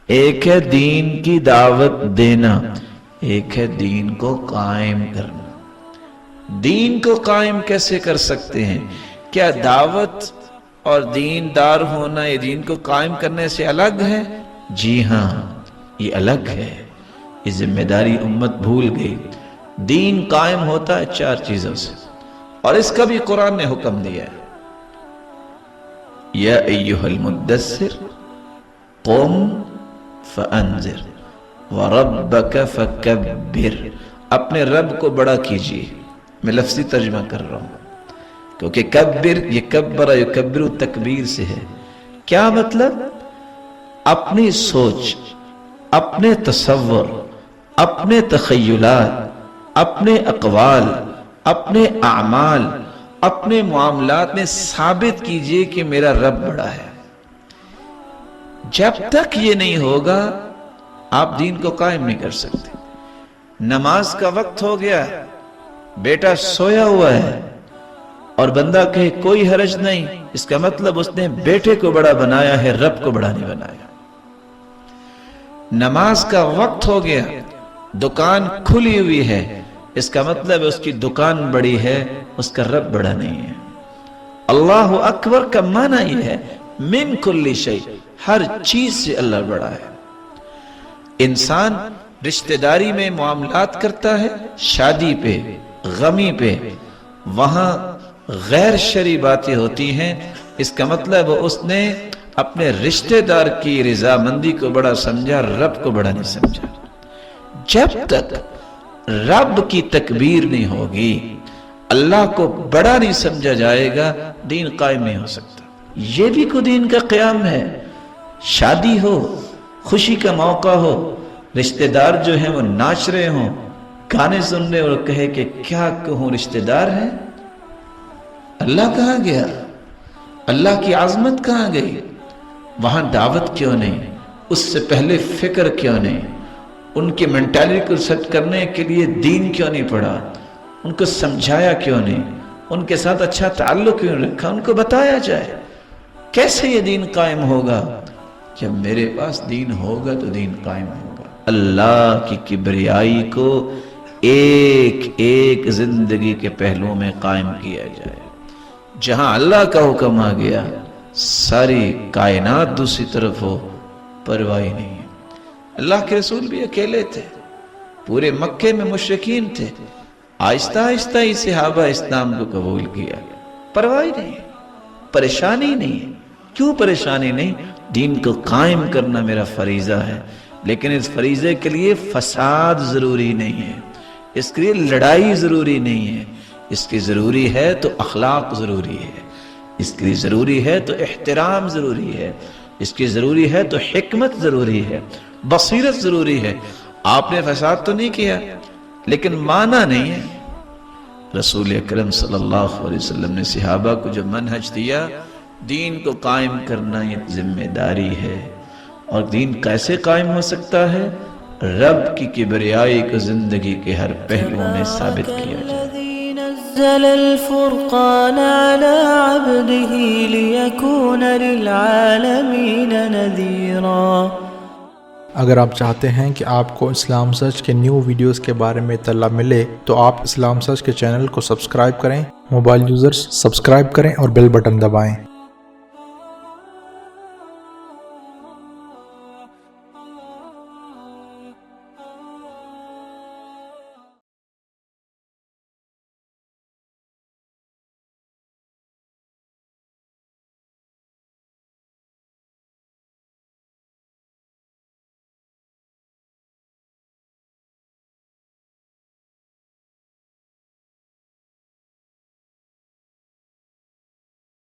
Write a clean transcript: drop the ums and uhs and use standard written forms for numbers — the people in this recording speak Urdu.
ایک ہے دین کی دعوت دینا، ایک ہے دین کو قائم کرنا۔ دین کو قائم کیسے کر سکتے ہیں؟ کیا دعوت اور دیندار ہونا یہ دین کو قائم کرنے سے الگ ہے؟ جی ہاں، یہ الگ ہے۔ یہ ذمہ داری امت بھول گئی۔ دین قائم ہوتا ہے 4 چیزوں سے، اور اس کا بھی قرآن نے حکم دیا ہے۔ یا ایھا المدثر قم فانذر وربک فکبر، اپنے رب کو بڑا کیجیے۔ میں لفظی ترجمہ کر رہا ہوں کیونکہ کبر، یہ کبر یکبر تکبیر سے ہے۔ کیا مطلب؟ اپنی سوچ، اپنے تصور، اپنے تخیلات، اپنے اقوال، اپنے اعمال، اپنے معاملات میں ثابت کیجئے کہ میرا رب بڑا ہے۔ جب تک یہ نہیں ہوگا آپ دین کو قائم نہیں کر سکتے۔ نماز کا وقت ہو گیا، بیٹا سویا ہوا ہے اور بندہ کہے کوئی حرج نہیں، اس کا مطلب اس نے بیٹے کو بڑا بنایا ہے، رب کو بڑا نہیں بنایا۔ نماز کا وقت ہو گیا، دکان کھلی ہوئی ہے، اس کا مطلب اس کی دکان بڑی ہے، اس کا رب بڑا نہیں ہے۔ اللہ اکبر کا معنی یہ ہے من کل شیء، ہر چیز سے اللہ بڑا ہے۔ انسان رشتہ داری میں معاملات کرتا ہے، شادی پہ، غمی پہ، وہاں غیر شرعی باتیں ہوتی ہیں، اس کا مطلب اس نے اپنے رشتہ دار کی رضامندی کو بڑا سمجھا، رب کو بڑا نہیں سمجھا۔ جب تک رب کی تکبیر نہیں ہوگی، اللہ کو بڑا نہیں سمجھا جائے گا، دین قائم نہیں ہو سکتا۔ یہ بھی کوئی دین کا قیام ہے۔ شادی ہو، خوشی کا موقع ہو، رشتہ دار جو ہیں وہ ناچ رہے ہوں، گانے سن رہے اور کہے کہ کیا کہوں رشتہ دار ہیں؟ اللہ کہاں گیا؟ اللہ کی عظمت کہاں گئی؟ وہاں دعوت کیوں نہیں؟ اس سے پہلے فکر کیوں نہیں؟ ان کی مینٹالٹی کو سیٹ کرنے کے لیے دین کیوں نہیں پڑھا؟ ان کو سمجھایا کیوں نہیں؟ ان کے ساتھ اچھا تعلق کیوں رکھا؟ ان کو بتایا جائے۔ کیسے یہ دین قائم ہوگا؟ جب میرے پاس دین ہوگا تو دین قائم ہوگا۔ اللہ کی کبریائی کو ایک ایک زندگی کے پہلوؤں میں قائم کیا جائے۔ جہاں اللہ کا حکم آ گیا، ساری کائنات دوسری طرف ہو، پرواہ نہیں ہے۔ اللہ کے رسول بھی اکیلے تھے، پورے مکے میں مشرکین تھے، آہستہ آہستہ ہی صحابہ اسلام کو قبول کیا، پرواہ نہیں، پریشانی نہیں۔ کیوں پریشانی نہیں؟ دین کو قائم کرنا میرا فریضہ ہے، لیکن اس فریضے کے لیے فساد ضروری نہیں ہے، اس کے لیے لڑائی ضروری نہیں ہے، اس کی ضروری ہے تو اخلاق ضروری ہے، اس کے لیے ضروری ہے تو احترام ضروری ہے، اس کی ضروری ہے تو حکمت ضروری ہے، بصیرت ضروری ہے۔ آپ نے فساد تو نہیں کیا، لیکن مانا نہیں ہے۔ رسول اکرم صلی اللہ علیہ وسلم نے صحابہ کو جو منہج دیا، دین کو قائم کرنا یہ ذمہ داری ہے۔ اور دین کیسے قائم ہو سکتا ہے؟ رب کی کبریائی کو زندگی کے ہر پہلو میں ثابت کیا جائے۔ نزل الفرقان على عبده ليكون للعالمين نذيرا۔ اگر آپ چاہتے ہیں کہ آپ کو اسلام سرچ کے نیو ویڈیوز کے بارے میں اطلاع ملے تو آپ اسلام سرچ کے چینل کو سبسکرائب کریں، موبائل یوزرز سبسکرائب کریں اور بیل بٹن دبائیں۔